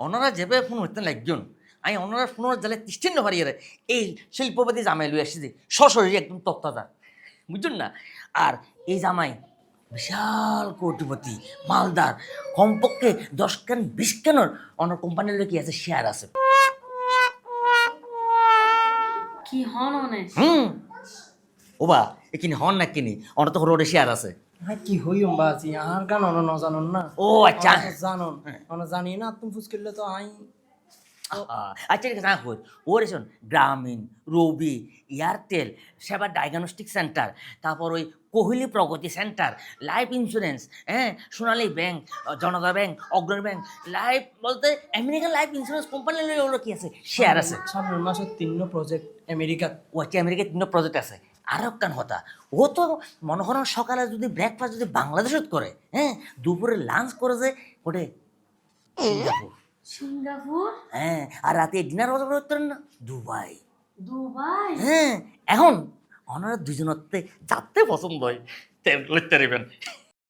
ওনারা যেভাবে ফোন হইতেন একজন আমি ওনারা ফোনের জালে তিষ্ঠিন্ন হারিয়ে এই শিল্পপতি জামাই লই আসছি যে সশরীরে একদম তত্ত্বাজা বুঝছেন না। আর এই জামাই বিশাল কোটিপতি মালদার কমপক্ষে 10 খান 20 খানোর ওনার কোম্পানির কি আছে শেয়ার আছে। কি হন অনেক ওবা এখানে হন না কিনি ওনার তো রোডে শেয়ার আছে। হ্যাঁ কি হইম বাজি আর গান অন ন জানুন না। ও আচ্ছা জানুন অন জানি না তুমি ফুসকিলে তো আই আচ্ছা ঠিক আছে কই ওর এসন গ্রামীণ রবি এয়ারটেল সেবা ডায়াগনস্টিক সেন্টার তারপর ওই কোহলি প্রগতি সেন্টার লাইফ ইন্স্যুরেন্স হ্যাঁ সোনালী ব্যাংক জনতা ব্যাংক অগ্রণী ব্যাংক লাইফ বলতে আমেরিকান লাইফ ইন্স্যুরেন্স কোম্পানি ওগুলো কি আছে শেয়ার আছে। সামনের মাসে 3 প্রজেক্ট আমেরিকা ও আচ্ছা আমেরিকার 3 প্রজেক্ট আছে। আর একখান কথা ও তো মনে করেন সকালে যদি ব্রেকফাস্ট যদি বাংলাদেশত করে হ্যাঁ দুপুরে লাঞ্চ করে যে ওটে সিঙ্গাপুর সিঙ্গাপুর হ্যাঁ আর রাতে ডিনার অর্ডার করতে পারেন না দুবাই। দুবাই হ্যাঁ এখন ওনারা দুজনতে চারতে পছন্দ হয় তেল করতে পারবেন।